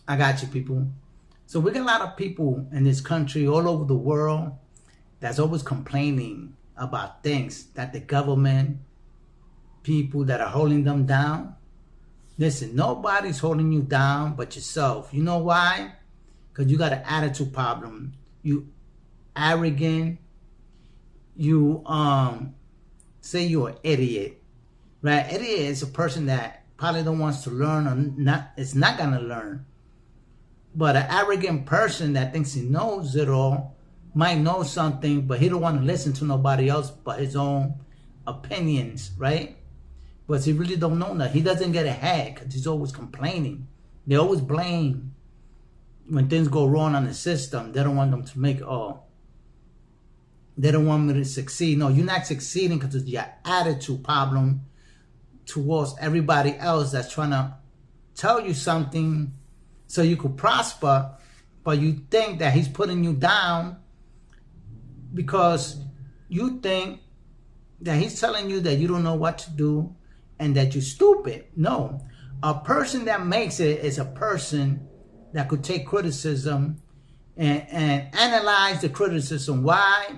I got you, people. So we got a lot of people in this country, all over the world, that's always complaining about things that the government, people that are holding them down. Listen, nobody's holding you down but yourself. You know why? Because you got an attitude problem. You arrogant. You say you're an idiot, right? Idiot is a person that probably don't wants to learn or not. It's not gonna learn. But an arrogant person that thinks he knows it all might know something, but he don't want to listen to nobody else but his own opinions, right? But he really don't know that. He doesn't get ahead because he's always complaining. They always blame when things go wrong on the system. They don't want them to make, they don't want me to succeed. No, you're not succeeding because it's your attitude problem towards everybody else that's trying to tell you something so you could prosper, but you think that he's putting you down because you think that he's telling you that you don't know what to do and that you're stupid. No, a person that makes it is a person that could take criticism and analyze the criticism. Why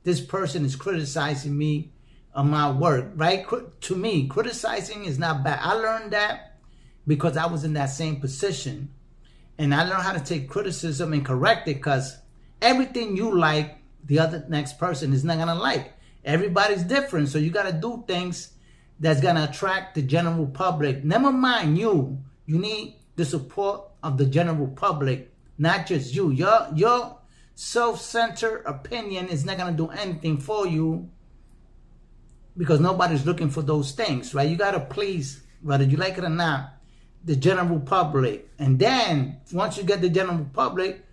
this person is criticizing me on my work, right? To me, criticizing is not bad. I learned that because I was in that same position. And I learned how to take criticism and correct it, because everything you like, the other next person is not going to like. Everybody's different. So you got to do things that's going to attract the general public. Never mind you. You need the support of the general public, not just you. Your self-centered opinion is not going to do anything for you because nobody's looking for those things, right? You got to please, whether you like it or not, the general public. And then once you get the general public,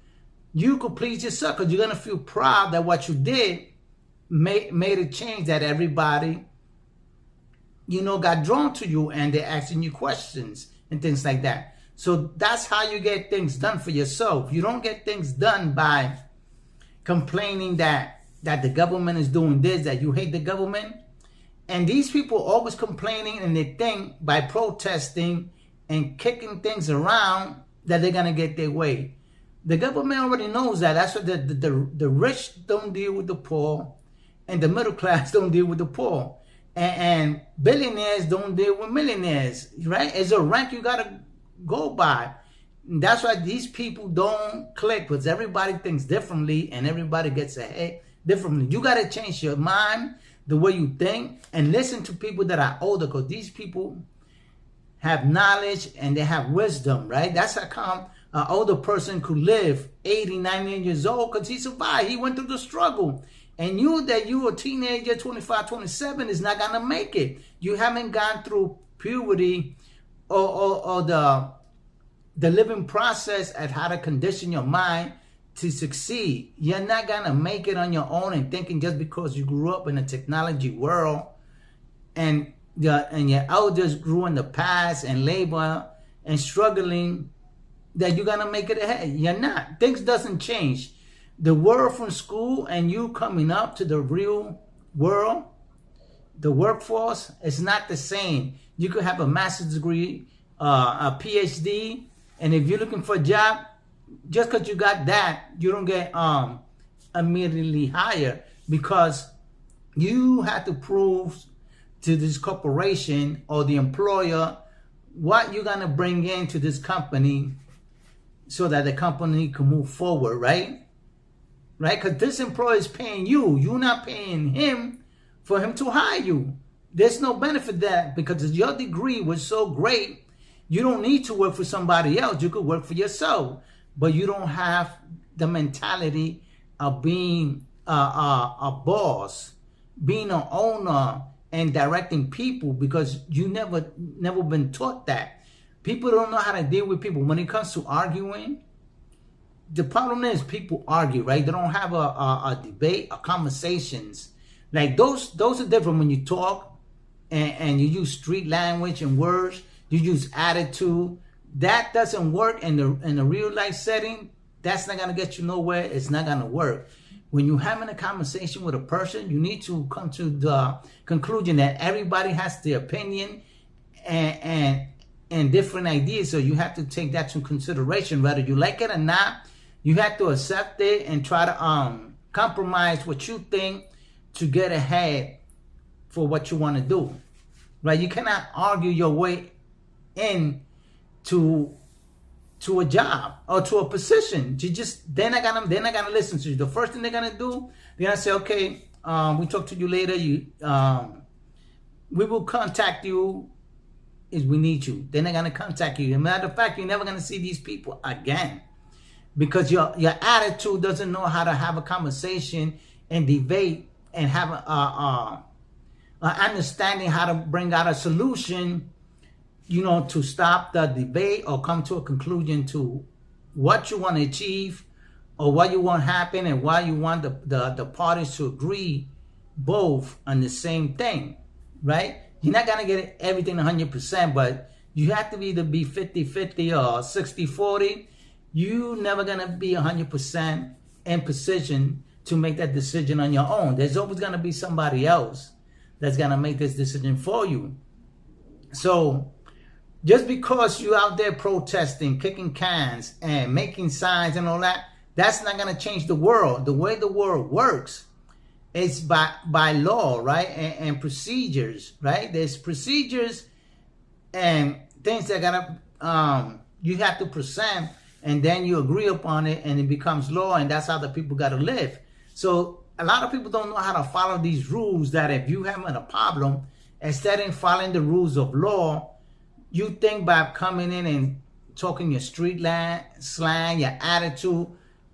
you could please yourself because you're going to feel proud that what you did made a change, that everybody, got drawn to you and they're asking you questions and things like that. So that's how you get things done for yourself. You don't get things done by complaining that the government is doing this, that you hate the government. And these people always complaining, and they think by protesting and kicking things around that they're going to get their way. The government already knows that. That's why the rich don't deal with the poor, and the middle class don't deal with the poor. And billionaires don't deal with millionaires, right? It's a rank you got to go by. And that's why these people don't click, because everybody thinks differently and everybody gets ahead differently. You got to change your mind, the way you think, and listen to people that are older, because these people have knowledge and they have wisdom, right? That's how come an older person could live 80, 90 years old, because he survived. He went through the struggle. And you a teenager, 25, 27, is not going to make it. You haven't gone through puberty or the living process at how to condition your mind to succeed. You're not going to make it on your own and thinking just because you grew up in a technology world and your elders grew in the past and labor and struggling, that you're going to make it ahead. You're not. Things doesn't change. The world from school and you coming up to the real world, the workforce, is not the same. You could have a master's degree, a PhD, and if you're looking for a job, just because you got that, you don't get immediately hired, because you have to prove to this corporation or the employer what you're going to bring into this company so that the company can move forward, right? Right? Because this employer is paying you. You're not paying him for him to hire you. There's no benefit there, because your degree was so great, you don't need to work for somebody else. You could work for yourself. But you don't have the mentality of being a boss, being an owner, and directing people, because you never been taught that. People don't know how to deal with people. When it comes to arguing, the problem is people argue, right? They don't have a debate or conversations. Like those are different when you talk and you use street language and words. You use attitude. That doesn't work in the real life setting. That's not gonna get you nowhere. It's not gonna work. When you're having a conversation with a person, you need to come to the conclusion that everybody has their opinion, and and different ideas. So you have to take that into consideration, whether you like it or not. You have to accept it and try to compromise what you think to get ahead for what you want to do, right? You cannot argue your way in to a job or to a position. They're not gonna listen to you. The first thing they're gonna do, they're gonna say, okay, we talk to you later. We will contact you if we need you. They're not gonna contact you. As a matter of fact, you're never gonna see these people again because your attitude doesn't know how to have a conversation and debate and have a understanding how to bring out a solution, to stop the debate or come to a conclusion to what you want to achieve or what you want to happen and why you want the parties to agree both on the same thing, right? You're not going to get everything 100%, but you have to either be 50-50 or 60-40. You're never going to be 100% in position to make that decision on your own. There's always going to be somebody else that's going to make this decision for you. So just because you're out there protesting, kicking cans, and making signs and all that, that's not going to change the world. The way the world works is by law, right? And procedures, right? There's procedures and things that you have to present, and then you agree upon it, and it becomes law, and that's how the people got to live. So a lot of people don't know how to follow these rules, that if you having a problem, instead of following the rules of law, you think by coming in and talking your street slang, your attitude,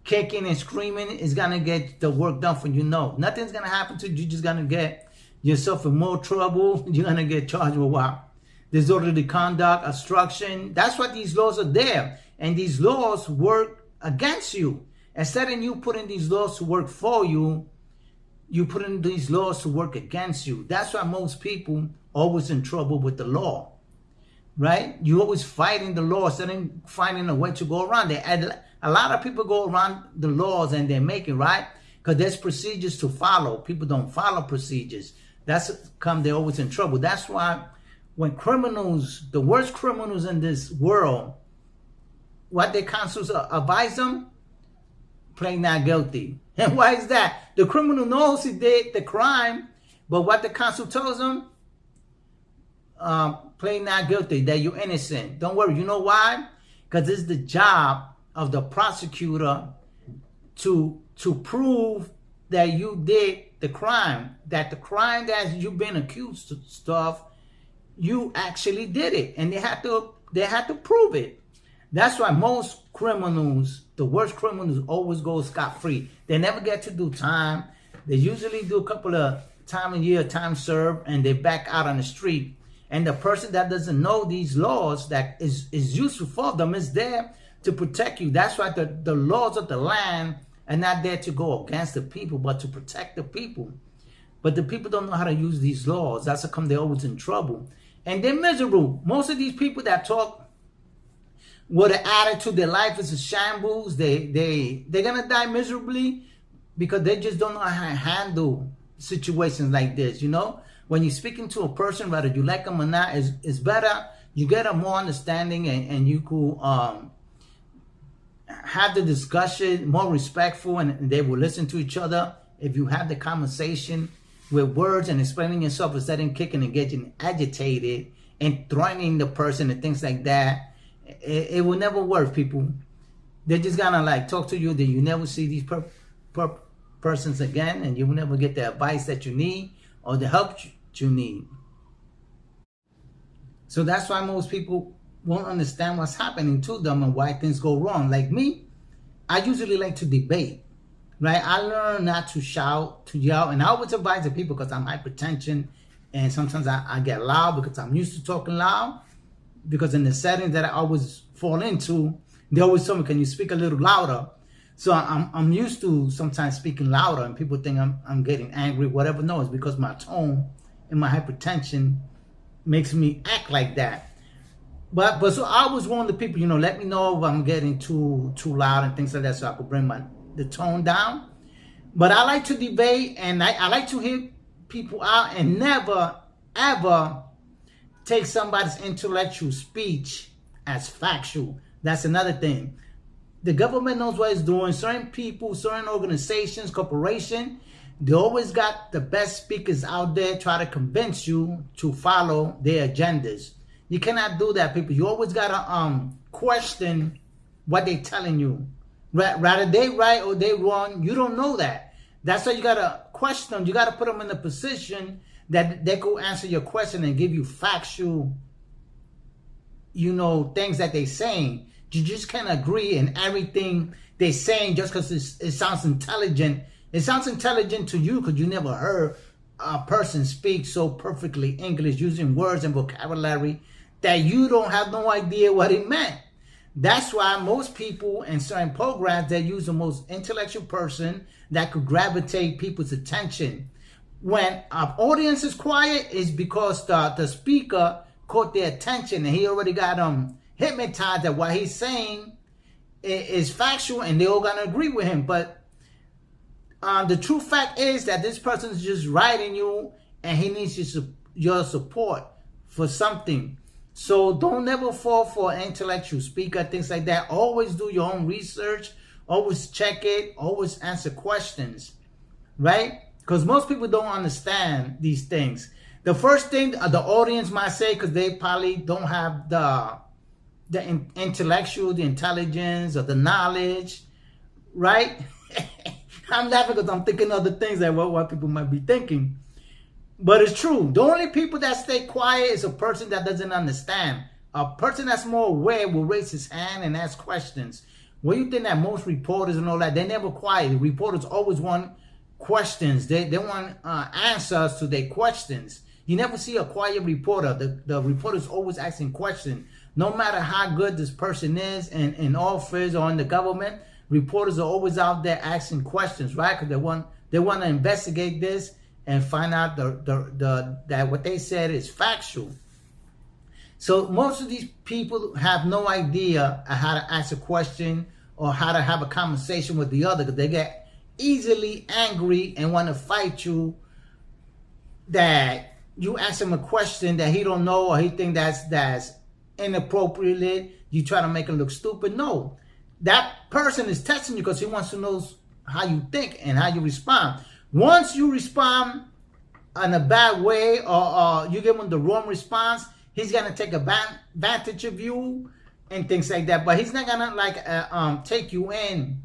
kicking and screaming is going to get the work done for you. No, nothing's going to happen to you. You're just going to get yourself in more trouble. You're going to get charged with what? Disorderly conduct, obstruction. That's why these laws are there. And these laws work against you. Instead of you putting these laws to work for you, you put in these laws to work against you. That's why most people always in trouble with the law, right? You always fighting the law instead of finding a way to go around it. And a lot of people go around the laws and they make it, right? Because there's procedures to follow. People don't follow procedures. They're always in trouble. That's why when criminals, the worst criminals in this world, what their counsels advise them, plead not guilty. And why is that? The criminal knows he did the crime, but what the counsel tells him, plead not guilty, that you're innocent. Don't worry. You know why? Because it's the job of the prosecutor to prove that you did the crime, that the crime that you've been accused of, you actually did it, and they had to prove it. That's why most criminals, the worst criminals, always go scot-free. They never get to do time. They usually do a couple of time a year, time served, and they back out on the street. And the person that doesn't know these laws that is useful for them is there to protect you. That's why the laws of the land are not there to go against the people, but to protect the people. But the people don't know how to use these laws. That's how come they're always in trouble. And they're miserable. Most of these people that talk with an attitude, their life is a shambles, they're going to die miserably because they just don't know how to handle situations like this, When you're speaking to a person, whether you like them or not, it's better. You get a more understanding and you could have the discussion more respectful, and they will listen to each other. If you have the conversation with words and explaining yourself instead of kicking and getting agitated and threatening the person and things like that, it will never work, people. They're just gonna talk to you, that you never see these persons again, and you will never get the advice that you need or the help you need. So that's why most people won't understand what's happening to them and why things go wrong. Like me, I usually like to debate, right? I learn not to shout, to yell, and I always advise the people because I'm hypertension, and sometimes I get loud because I'm used to talking loud. Because in the settings that I always fall into, they always tell me, can you speak a little louder? So I'm used to sometimes speaking louder, and people think I'm getting angry, whatever. No, it's because my tone and my hypertension makes me act like that. But so I always warn the people, let me know if I'm getting too loud and things like that, so I could bring the tone down. But I like to debate, and I like to hear people out, and never, ever take somebody's intellectual speech as factual. That's another thing. The government knows what it's doing. Certain people, certain organizations, corporations, they always got the best speakers out there try to convince you to follow their agendas. You cannot do that, people. You always gotta question what they're telling you. Rather they right or they wrong, you don't know that. That's why you gotta question them. You gotta put them in a position that they could answer your question and give you factual, things that they're saying. You just can't agree in everything they're saying just because it sounds intelligent. It sounds intelligent to you because you never heard a person speak so perfectly English using words and vocabulary that you don't have no idea what it meant. That's why most people in certain programs, they use the most intellectual person that could gravitate people's attention. When our audience is quiet, it's because the speaker caught their attention and he already got hypnotized that what he's saying is factual and they all gonna agree with him. But the true fact is that this person is just writing you and he needs your support for something. So don't never fall for an intellectual speaker, things like that. Always do your own research. Always check it. Always answer questions, right? Because most people don't understand these things. The first thing the audience might say, because they probably don't have the intellectual, the intelligence, or the knowledge, right? I'm laughing because I'm thinking other things that what people might be thinking. But it's true. The only people that stay quiet is a person that doesn't understand. A person that's more aware will raise his hand and ask questions. What do you think that most reporters and all that, they're never quiet. The reporters always want questions. They want answers to their questions. You never see a quiet reporter. The reporter's always asking questions. No matter how good this person is in office or in the government, reporters are always out there asking questions, right? Because they want to investigate this and find out that what they said is factual. So most of these people have no idea how to ask a question or how to have a conversation with the other, because they get easily angry and want to fight you. That you ask him a question that he don't know or he think that's inappropriate. You try to make him look stupid. No, that person is testing you because he wants to know how you think and how you respond. Once you respond in a bad way or you give him the wrong response, he's going to take advantage of you and things like that. But he's not going to take you in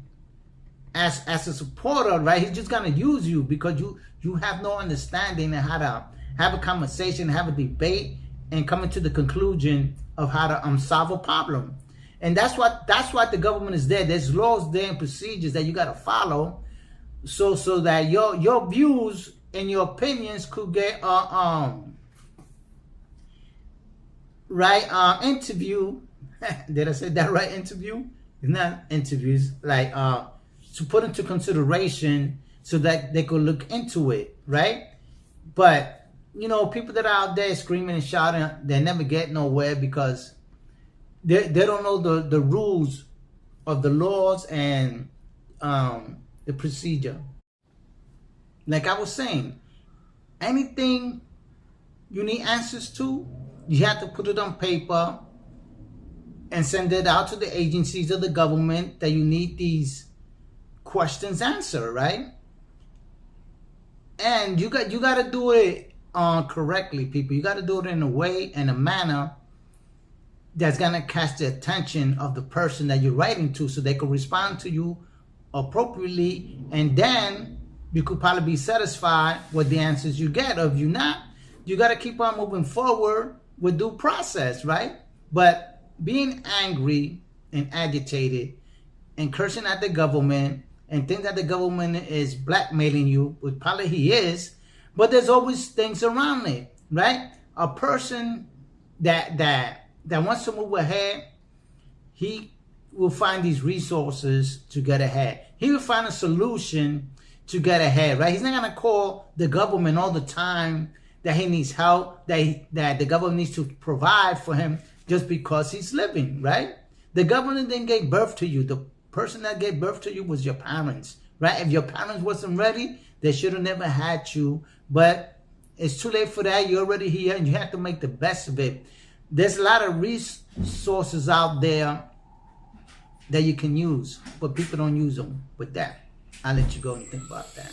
as a supporter, right? He's just going to use you because you have no understanding of how to have a conversation, have a debate, and come into the conclusion of how to solve a problem. And that's what the government is there. There's laws there and procedures that you got to follow. So that your views and your opinions could get interview. Did I say that right? Interview? It's not interviews. Like to put into consideration so that they could look into it, right? But people that are out there screaming and shouting, they never get nowhere because they don't know the rules of the laws and the procedure. Like I was saying, anything you need answers to, you have to put it on paper and send it out to the agencies of the government that you need these questions answered, right? And you got to do it correctly, people. You got to do it in a way and a manner that's gonna catch the attention of the person that you're writing to, so they can respond to you appropriately, and then you could probably be satisfied with the answers you get. Or if you're not, you got to keep on moving forward with due process, right? But being angry and agitated and cursing at the government and think that the government is blackmailing you, which probably he is, but there's always things around it, right? A person that wants to move ahead, he will find these resources to get ahead. He will find a solution to get ahead, right? He's not going to call the government all the time that he needs help, that the government needs to provide for him just because he's living, right? The government didn't give birth to you. The person that gave birth to you was your parents, right? If your parents wasn't ready, they should have never had you. But It's too late for that. You're already here and you have to make the best of it. There's a lot of resources out there that you can use, but people don't use them with that. I'll let you go and think about that.